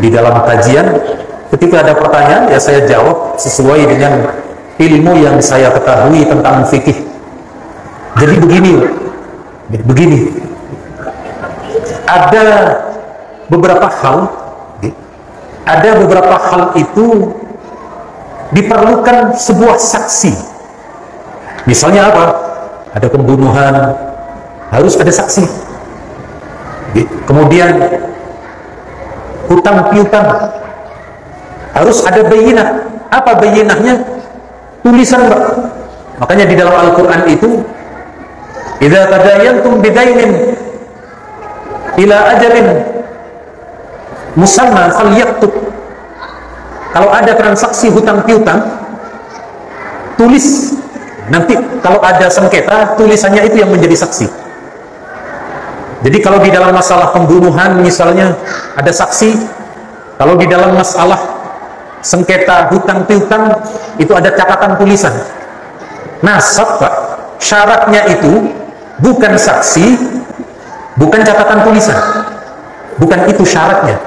di dalam kajian, ketika ada pertanyaan ya saya jawab sesuai dengan ilmu yang saya ketahui tentang fikih. Jadi begini, ada beberapa hal itu diperlukan sebuah saksi. Misalnya apa? Ada pembunuhan, harus ada saksi. Kemudian hutang piutang, harus ada bayinah. Apa bayinahnya? Tulisan, Pak. Makanya di dalam Al-Quran itu, idza tadayantum bidainin ila ajalin musamma falyaktub. Kalau ada transaksi hutang piutang, tulis. Nanti kalau ada sengketa, tulisannya itu yang menjadi saksi. Jadi kalau di dalam masalah pembunuhan misalnya ada saksi, kalau di dalam masalah sengketa hutang piutang itu ada catatan tulisan. Nasab, Pak, syaratnya itu bukan saksi, bukan catatan tulisan. Bukan itu syaratnya.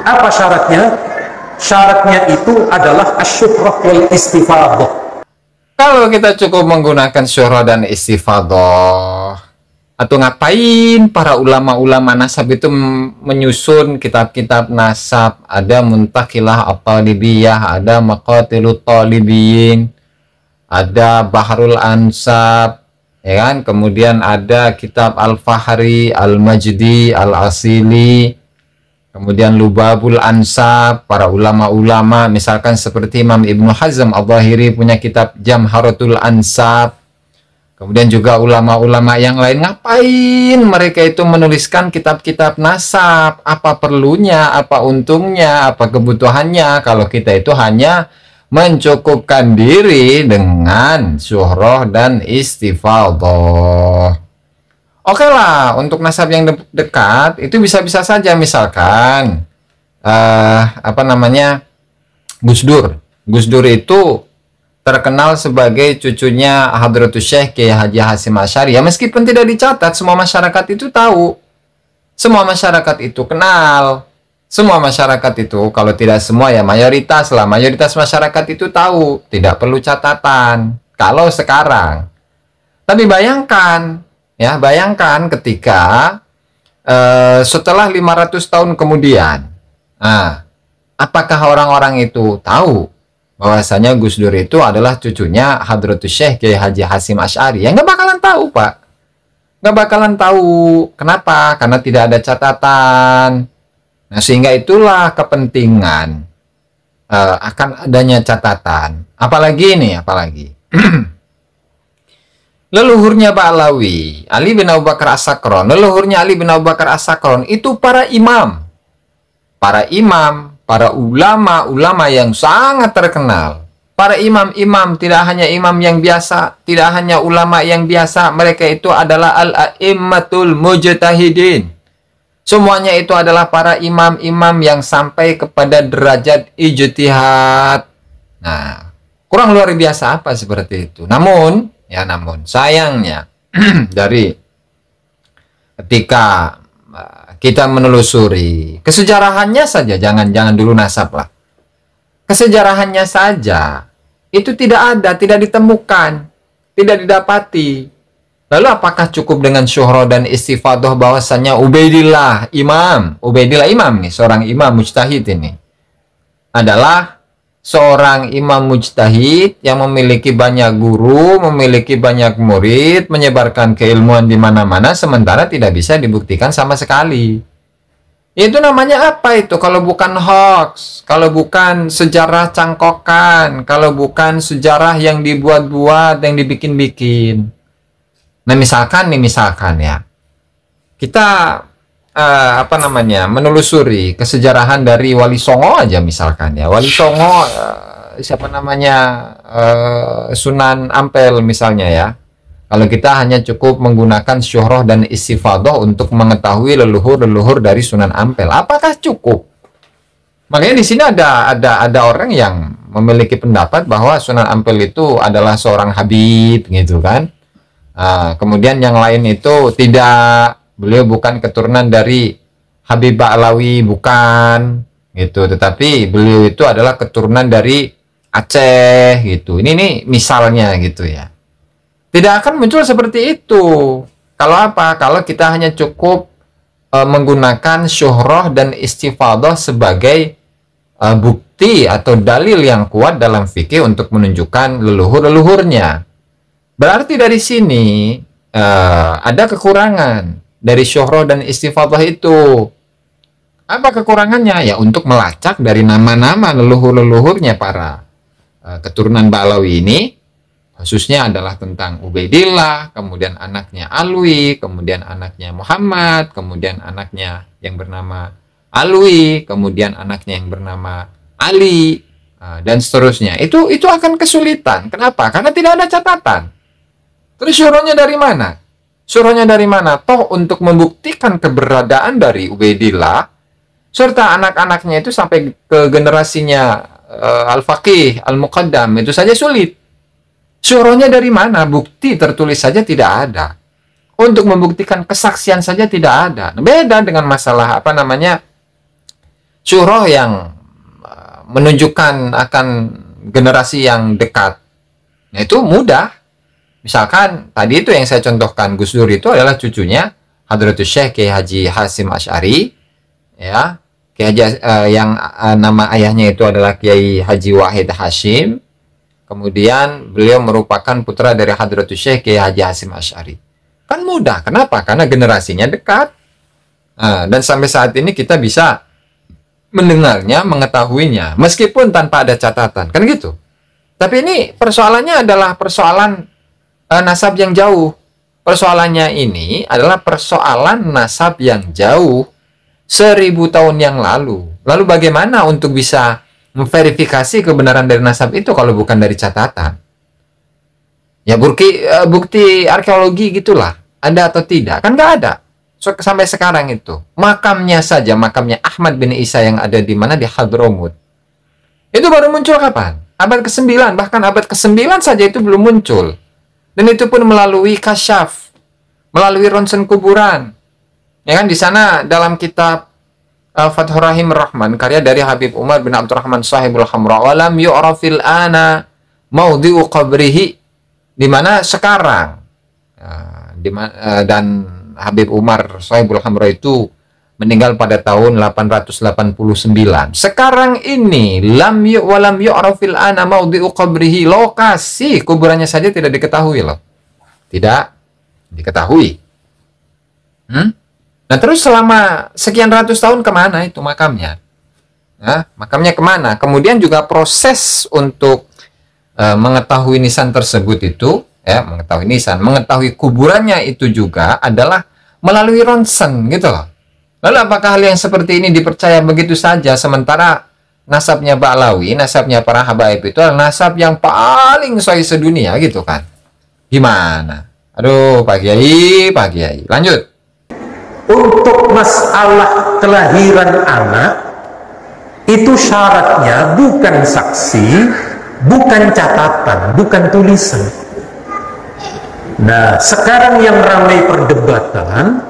Apa syaratnya? Syaratnya itu adalah asyuhrah wal istifadah. Kalau kita cukup menggunakan syuhrah dan istifadah, atau ngapain para ulama-ulama nasab itu menyusun kitab-kitab nasab? Ada Muntaqilah At-Talibiyah, ada Maqatilut Talibiyin, ada Bahrul Ansab, ya kan? Kemudian ada kitab Al-Fahri, Al-Majdi, Al-Asili, kemudian Lubabul Ansab, para ulama-ulama, misalkan seperti Imam Ibnu Hazm Al-Zahiri punya kitab Jamharatul Ansab. Kemudian juga ulama-ulama yang lain, ngapain mereka itu menuliskan kitab-kitab nasab? Apa perlunya, apa untungnya, apa kebutuhannya kalau kita itu hanya mencukupkan diri dengan syuhrah dan istifadah. Oke lah, untuk nasab yang dekat itu bisa-bisa saja, misalkan Gus Dur. Gus Dur itu terkenal sebagai cucunya Hadratus Syekh Kiai Haji Hasyim Asy'ari. Ya meskipun tidak dicatat, semua masyarakat itu tahu. Semua masyarakat itu kenal. Semua masyarakat itu, kalau tidak semua ya mayoritas lah. Mayoritas masyarakat itu tahu, tidak perlu catatan. Kalau sekarang. Tapi bayangkan ketika setelah 500 tahun kemudian, apakah orang-orang itu tahu bahwasanya Gus Dur itu adalah cucunya Hadratus Syekh Kiai Haji Hasyim Asy'ari? Ya nggak bakalan tahu, Pak. Nggak bakalan tahu. Kenapa? Karena tidak ada catatan. Nah, sehingga itulah kepentingan akan adanya catatan. Apalagi leluhurnya Ba'alawi, Ali bin Abu Bakar As-Sakron, leluhurnya Ali bin Abu Bakar As-Sakron itu para imam, para ulama yang sangat terkenal. Para imam-imam, tidak hanya imam yang biasa, tidak hanya ulama yang biasa, mereka itu adalah al-a'immatul mujtahidin. Semuanya itu adalah para imam-imam yang sampai kepada derajat ijtihad. Nah, kurang luar biasa apa seperti itu. Namun sayangnya dari ketika kita menelusuri kesejarahannya saja, jangan dulu nasab lah. Kesejarahannya saja itu tidak ada, tidak ditemukan, tidak didapati. Lalu apakah cukup dengan syuhrah dan istifadah bahwasanya Ubaidillah imam nih, seorang imam mujtahid ini adalah seorang imam mujtahid yang memiliki banyak guru, memiliki banyak murid, menyebarkan keilmuan di mana-mana, sementara tidak bisa dibuktikan sama sekali. Itu namanya apa itu? Kalau bukan hoax, kalau bukan sejarah cangkokan, kalau bukan sejarah yang dibuat-buat, yang dibikin-bikin. Nah, misalkan ya, kita menelusuri kesejarahan dari Wali Songo aja misalkan ya. Wali Songo Sunan Ampel misalnya ya. Kalau kita hanya cukup menggunakan syuhrah dan istifadah untuk mengetahui leluhur dari Sunan Ampel, apakah cukup? Makanya di sini ada orang yang memiliki pendapat bahwa Sunan Ampel itu adalah seorang habib gitu kan. Kemudian yang lain itu tidak, beliau bukan keturunan dari Habib Ba'alawi, bukan gitu, tetapi beliau itu adalah keturunan dari Aceh gitu. Ini nih misalnya gitu ya. Tidak akan muncul seperti itu. Kalau apa? Kalau kita hanya cukup menggunakan syuhrah dan istifadah sebagai bukti atau dalil yang kuat dalam fikih untuk menunjukkan leluhur-leluhurnya. Berarti dari sini ada kekurangan dari syuhrah dan istifadah itu. Apa kekurangannya? Ya untuk melacak dari nama-nama leluhur-leluhurnya para keturunan Ba'alawi ini, khususnya adalah tentang Ubaidillah, kemudian anaknya Alwi, kemudian anaknya Muhammad, kemudian anaknya yang bernama Alwi, kemudian anaknya yang bernama Ali, dan seterusnya. Itu akan kesulitan. Kenapa? Karena tidak ada catatan. Terus syuhrahnya dari mana? Syuhrahnya dari mana? Toh untuk membuktikan keberadaan dari Ubaidillah serta anak-anaknya itu sampai ke generasinya Al-Faqih, Al-Muqaddam, itu saja sulit. Syuhrahnya dari mana? Bukti tertulis saja tidak ada. Untuk membuktikan kesaksian saja tidak ada. Beda dengan masalah syuhrah yang menunjukkan akan generasi yang dekat. Nah, itu mudah. Misalkan tadi itu yang saya contohkan, Gus Dur itu adalah cucunya Hadratus Syekh Kiai Haji Hasyim Asy'ari, ya. Kiai Haji, yang nama ayahnya itu adalah Kiai Haji Wahid Hashim. Kemudian beliau merupakan putra dari Hadratus Syekh Kiai Haji Hasyim Asy'ari. Kan mudah. Kenapa? Karena generasinya dekat. Dan sampai saat ini kita bisa mendengarnya, mengetahuinya, meskipun tanpa ada catatan. Kan gitu. Tapi ini persoalannya adalah persoalan nasab yang jauh. Persoalannya ini adalah persoalan nasab yang jauh. 1000 tahun yang lalu. Lalu bagaimana untuk bisa memverifikasi kebenaran dari nasab itu kalau bukan dari catatan? Ya bukti arkeologi gitulah. Ada atau tidak? Kan nggak ada. Sampai sekarang itu. Makamnya saja, makamnya Ahmad bin Isa yang ada di mana? Di Hadramut. Itu baru muncul kapan? Abad ke-9. Bahkan abad ke-9 saja itu belum muncul. Dan itu pun melalui kasyaf. Melalui ronsen kuburan. Ya kan, di sana dalam kitab Fathur Rahim Rahman, karya dari Habib Umar bin Abdurrahman Sahibul Hamra, walam yu'rafil ana maudhi'u qabrihi, di mana sekarang dan Habib Umar Sahibul Hamra itu meninggal pada tahun 889. Sekarang ini walam yu'rafil ana maudhi'u qabrihi, lokasi kuburannya saja tidak diketahui loh. Tidak diketahui. Nah terus selama sekian ratus tahun kemana itu makamnya? Makamnya kemana? Kemudian juga proses untuk mengetahui nisan tersebut itu, mengetahui kuburannya itu juga adalah melalui ronsen gitu loh. Lalu apakah hal yang seperti ini dipercaya begitu saja, sementara nasabnya Ba'alawi, nasabnya para habaib itu adalah nasab yang paling sahih sedunia gitu kan? Gimana? Aduh Pak Kiai, lanjut. Untuk masalah kelahiran anak, itu syaratnya bukan saksi, bukan catatan, bukan tulisan. Nah, sekarang yang ramai perdebatan,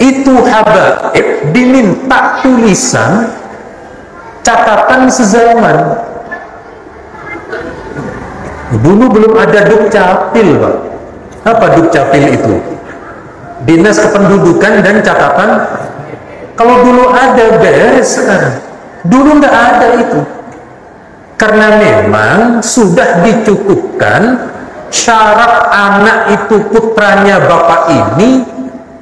itu habaib diminta tulisan, catatan sezaman. Dulu belum ada Dukcapil, Pak. Apa Dukcapil itu? Dinas Kependudukan dan Catatan. Kalau dulu ada, beres sekarang. Dulu nggak ada itu. Karena memang sudah dicukupkan syarat anak itu putranya bapak ini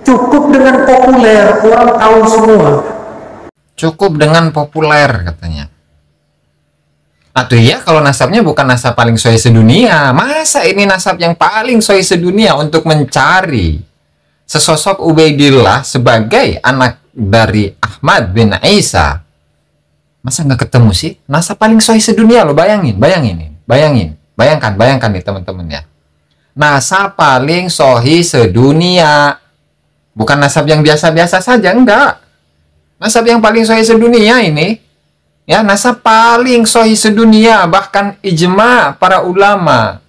cukup dengan populer, orang tahu semua. Cukup dengan populer katanya. Atau ya kalau nasabnya bukan nasab paling sahih sedunia. Masa ini nasab yang paling sahih sedunia untuk mencari sesosok Ubaidillah sebagai anak dari Ahmad bin Isa? Masa nggak ketemu sih? Nasab paling sahih sedunia loh, bayangkan nih teman-teman ya. Nasab paling sahih sedunia. Bukan nasab yang biasa-biasa saja, enggak. Nasab yang paling sahih sedunia ini. Ya, nasab paling sahih sedunia, bahkan ijma para ulama.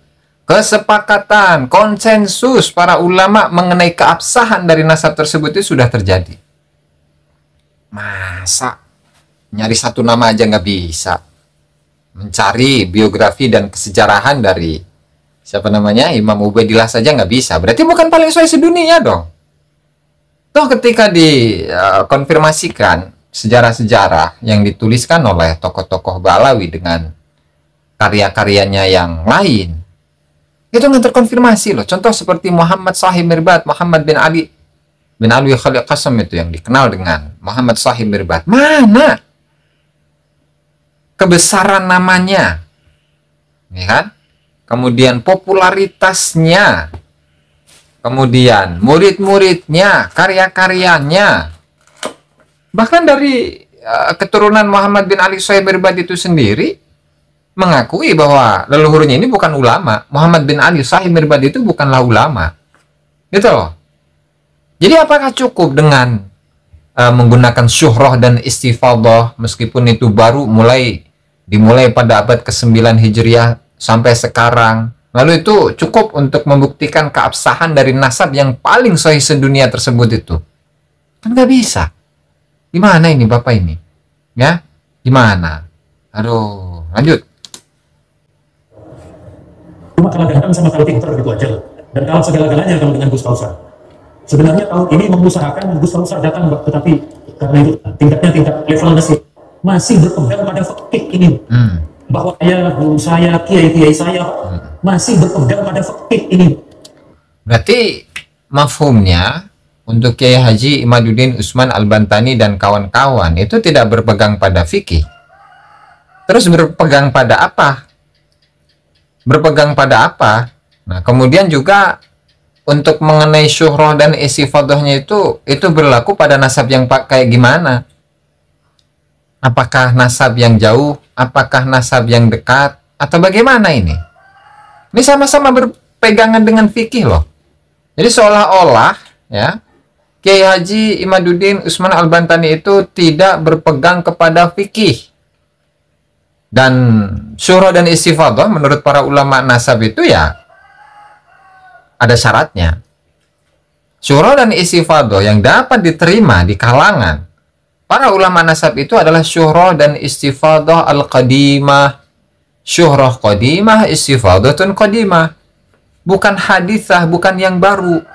Kesepakatan, konsensus para ulama mengenai keabsahan dari nasab tersebut itu sudah terjadi. Masa nyari satu nama aja nggak bisa? Mencari biografi dan kesejarahan dari siapa namanya Imam Ubaidillah saja nggak bisa. Berarti bukan paling sahih sedunia dong. Toh ketika dikonfirmasikan sejarah-sejarah yang dituliskan oleh tokoh-tokoh Balawi dengan karya-karyanya yang lain, itu nggak terkonfirmasi loh. Contoh seperti Muhammad Sahih Mirbat, Muhammad bin Ali Khalil Qasam itu yang dikenal dengan Muhammad Sahih Mirbat. Mana kebesaran namanya, ya kan? Kemudian popularitasnya, kemudian murid-muridnya, karya-karyanya, bahkan dari keturunan Muhammad bin Ali Sahih Mirbat itu sendiri mengakui bahwa leluhurnya ini bukan ulama. Muhammad bin Ali Sahih Mirbat itu bukanlah ulama, gitu loh. Jadi apakah cukup dengan menggunakan syuhrah dan istifadah meskipun itu baru dimulai pada abad ke-9 Hijriah sampai sekarang, lalu itu cukup untuk membuktikan keabsahan dari nasab yang paling sahih sedunia tersebut itu? Kan nggak bisa. Gimana ini Bapak ini? Ya, gimana? Aduh, lanjut. Cuma kalah ganteng sama kalau pinter gitu aja. Dan kalah segala-galanya kalau dengan Gus Kausar. Sebenarnya tahun ini mengusahakan Gus Kausar datang, tetapi karena itu tingkat level masih berpegang pada fikih ini. Bahwa guru saya, kiai saya masih berpegang pada fikih ini. Berarti mafhumnya untuk Kiai Haji Imaduddin Usman Al-Bantani dan kawan-kawan itu tidak berpegang pada fikih. Terus berpegang pada apa? Berpegang pada apa? Nah, kemudian juga untuk mengenai syuhrah dan istifadahnya itu berlaku pada nasab yang kayak gimana? Apakah nasab yang jauh? Apakah nasab yang dekat? Atau bagaimana ini? Ini sama-sama berpegangan dengan fikih loh. Jadi seolah-olah ya Kiai Haji Imaduddin Usman Al-Bantani itu tidak berpegang kepada fikih. Dan syuhrah dan istifadah menurut para ulama nasab itu ya ada syaratnya. Syuhrah dan istifadah yang dapat diterima di kalangan para ulama nasab itu adalah syuhrah dan istifadah al-qadimah. Syuhrah qadimah, istifadatun qadimah. Bukan hadithah, bukan yang baru.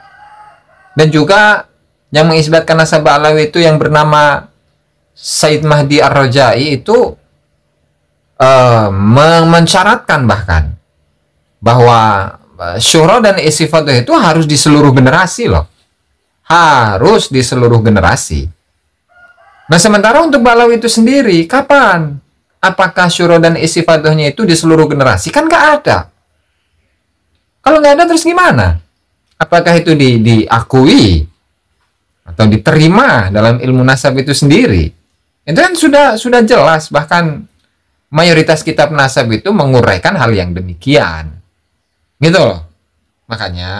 Dan juga yang mengisbatkan nasab Alawi itu yang bernama Said Mahdi Ar-Rajai itu mensyaratkan bahkan bahwa syuhrah dan istifadah itu harus di seluruh generasi loh. Harus di seluruh generasi. Nah sementara untuk Balawi itu sendiri, kapan? Apakah syuhrah dan istifadahnya itu di seluruh generasi? Kan nggak ada. Kalau nggak ada terus gimana? Apakah itu diakui atau diterima dalam ilmu nasab itu sendiri? Itu kan sudah jelas, bahkan mayoritas kitab nasab itu menguraikan hal yang demikian. Gitu loh. Makanya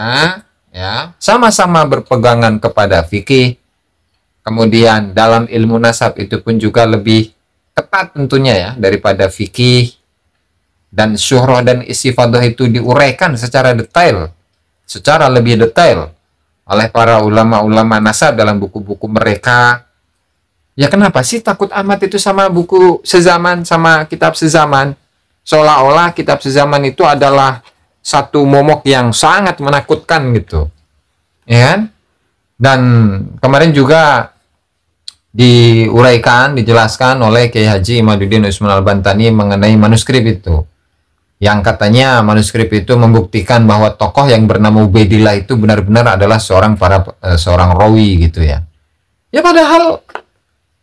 ya sama-sama berpegangan kepada fikih. Kemudian dalam ilmu nasab itu pun juga lebih ketat tentunya ya daripada fikih. Dan syuhrah dan istifadah itu diuraikan secara detail, secara lebih detail oleh para ulama-ulama nasab dalam buku-buku mereka. Ya kenapa sih takut amat itu sama buku sezaman, sama kitab sezaman? Seolah-olah kitab sezaman itu adalah satu momok yang sangat menakutkan gitu, ya kan? Dan kemarin juga dijelaskan oleh Kiai Haji Imaduddin Usman Al-Bantani mengenai manuskrip itu, yang katanya manuskrip itu membuktikan bahwa tokoh yang bernama Ubaidillah itu benar-benar adalah seorang rawi gitu ya. Ya padahal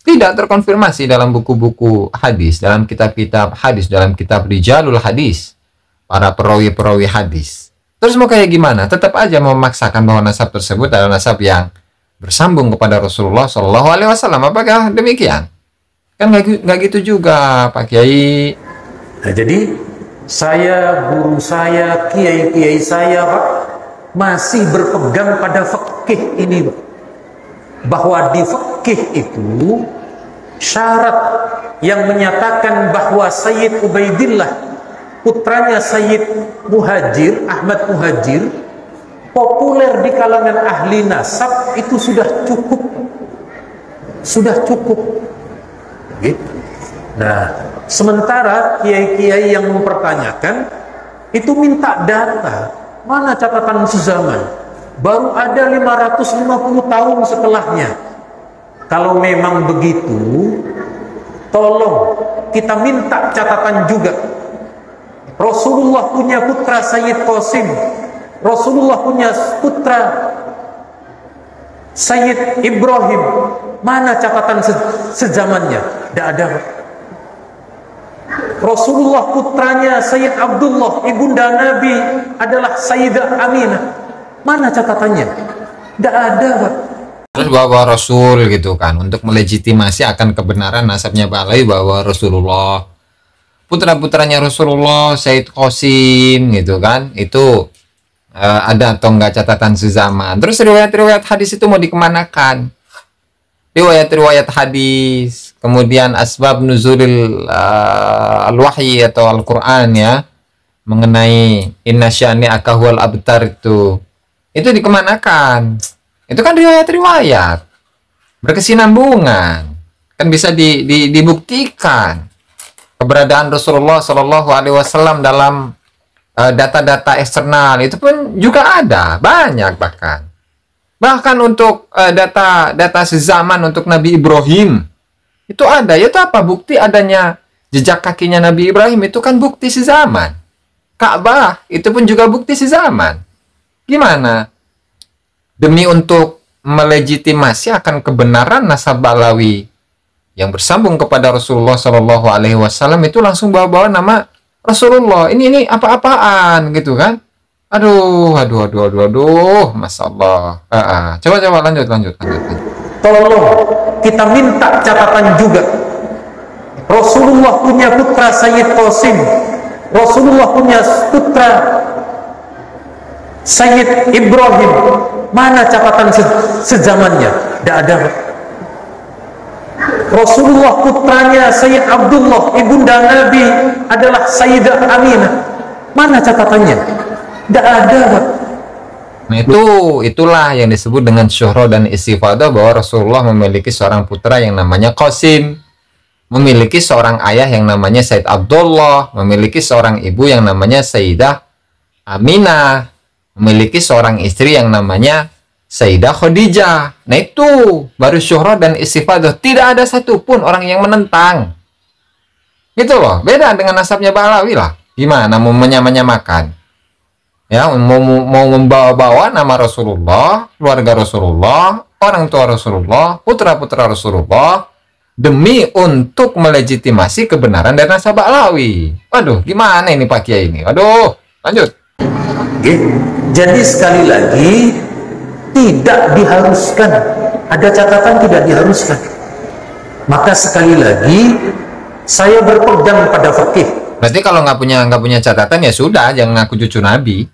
tidak terkonfirmasi dalam buku-buku hadis, dalam kitab-kitab hadis, dalam kitab Rijalul Hadis, para perawi-perawi hadis. Terus mau kayak gimana? Tetap aja memaksakan bahwa nasab tersebut adalah nasab yang bersambung kepada Rasulullah Shallallahu Alaihi Wasallam. Apakah demikian? Kan nggak gitu juga, Pak Kiai. Nah, jadi guru saya, kiai saya, Pak, masih berpegang pada fikih ini, Pak. Bahwa di fikih itu syarat yang menyatakan bahwa Sayyid Ubaidillah, putranya Sayyid Muhajir, Ahmad Muhajir, populer di kalangan ahli nasab itu sudah cukup. sudah cukup. Gitu. Nah, sementara kiai-kiai yang mempertanyakan itu minta data, mana catatan sezaman? Baru ada 550 tahun setelahnya. Kalau memang begitu, tolong kita minta catatan juga. Rasulullah punya putra Sayyid Qasim, Rasulullah punya putra Sayyid Ibrahim, mana catatan sezamannya? Tidak ada. Rasulullah putranya Sayyid Abdullah, ibunda Nabi adalah Sayyidah Aminah, mana catatannya? Tidak ada. Terus bahwa Rasul gitu kan, untuk melegitimasi akan kebenaran nasabnya Ba'alawi, bahwa Rasulullah, putra-putranya Rasulullah, Sayyid Qasim gitu kan, itu ada atau enggak catatan sezaman. Terus riwayat-riwayat hadis itu mau dikemanakan? Riwayat-riwayat hadis, kemudian asbab nuzulil al-wahyi atau Al-Quran ya, mengenai inna syani'aka huwal abtar itu dikemanakan? Itu kan riwayat-riwayat berkesinambungan, kan bisa dibuktikan keberadaan Rasulullah Shallallahu Alaihi Wasallam dalam data-data eksternal itu pun juga ada banyak, bahkan untuk data sezaman untuk Nabi Ibrahim itu ada. Itu apa bukti adanya jejak kakinya Nabi Ibrahim? Itu kan bukti sezaman. Ka'bah itu pun juga bukti sezaman. Gimana? Demi untuk melegitimasi akan kebenaran nasab Ba'alawi yang bersambung kepada Rasulullah Shallallahu Alaihi Wasallam, itu langsung bawa-bawa nama Rasulullah. Ini apa-apaan gitu kan? Aduh, Masya Allah. Coba lanjut. Tolong kita minta catatan juga. Rasulullah punya putra Sayyid Qasim, Rasulullah punya putra Sayyid Ibrahim, mana catatan sezamannya? Tidak ada. Rasulullah putranya Sayyid Abdullah, ibunda Nabi adalah Sayyidah Aminah, mana catatannya? Tidak ada. Nah itulah yang disebut dengan syuhra dan istifadah, bahwa Rasulullah memiliki seorang putra yang namanya Qasim, memiliki seorang ayah yang namanya Sayyid Abdullah, memiliki seorang ibu yang namanya Sayyidah Aminah, memiliki seorang istri yang namanya Sayyidah Khadijah. Nah itu baru syuhra dan istifadah. Tidak ada satupun orang yang menentang. Gitu loh. Beda dengan nasabnya Ba'alawi lah. Gimana mau menyamakan? Ya, mau membawa-bawa nama Rasulullah, keluarga Rasulullah, orang tua Rasulullah, putra-putra Rasulullah, demi untuk melegitimasi kebenaran dari nasab Ba'alawi. Waduh, gimana ini Pak Kiai ini? Waduh, lanjut. Jadi sekali lagi, tidak diharuskan, ada catatan tidak diharuskan. Maka sekali lagi saya berpegang pada fikih. Berarti kalau nggak punya catatan ya sudah, jangan ngaku cucu Nabi.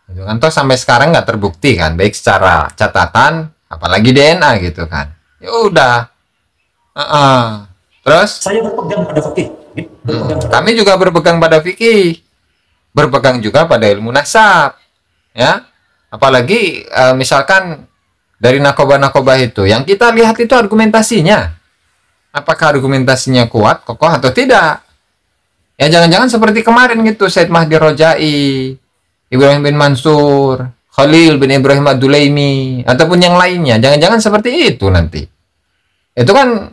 Kan toh sampai sekarang nggak terbukti kan, baik secara catatan apalagi DNA gitu kan. Ya udah. Terus saya berpegang pada fikih. Kami juga berpegang pada fikih, berpegang juga pada ilmu nasab, ya. Apalagi misalkan dari nakobah-nakobah itu, yang kita lihat itu argumentasinya, apakah argumentasinya kuat, kokoh atau tidak. Ya jangan-jangan seperti kemarin gitu, Said Mahdi Rojai, Ibrahim bin Mansur, Khalil bin Ibrahim Ad-Dulaimi, ataupun yang lainnya. Jangan-jangan seperti itu nanti. Itu kan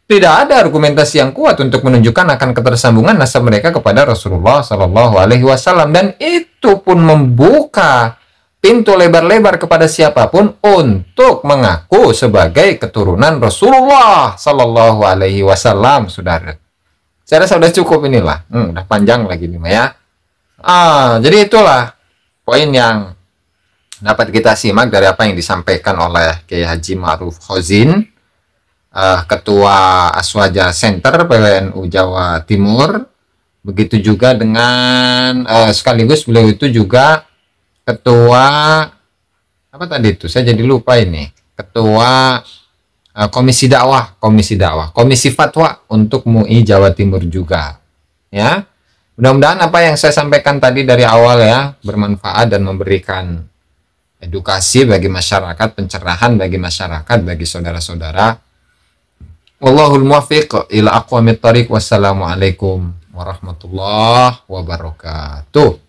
tidak ada argumentasi yang kuat untuk menunjukkan akan ketersambungan nasab mereka kepada Rasulullah Shallallahu Alaihi Wasallam, dan itu pun membuka pintu lebar-lebar kepada siapapun untuk mengaku sebagai keturunan Rasulullah Shallallahu Alaihi Wasallam, saudara. Saya rasa sudah cukup inilah. Udah panjang lagi nih ya. Jadi itulah poin yang dapat kita simak dari apa yang disampaikan oleh Kiai Haji Ma'ruf Khozin, Ketua Aswaja Center PWNU Jawa Timur. Begitu juga dengan sekaligus beliau itu juga Ketua apa tadi itu? Saya jadi lupa ini. Ketua Komisi Fatwa untuk MUI Jawa Timur juga. Ya. Mudah-mudahan apa yang saya sampaikan tadi dari awal ya bermanfaat dan memberikan edukasi bagi masyarakat, pencerahan bagi masyarakat, bagi saudara-saudara. Wallahul muwaffiq ila aqwamit thoriq. Wassalamualaikum warahmatullahi wabarakatuh.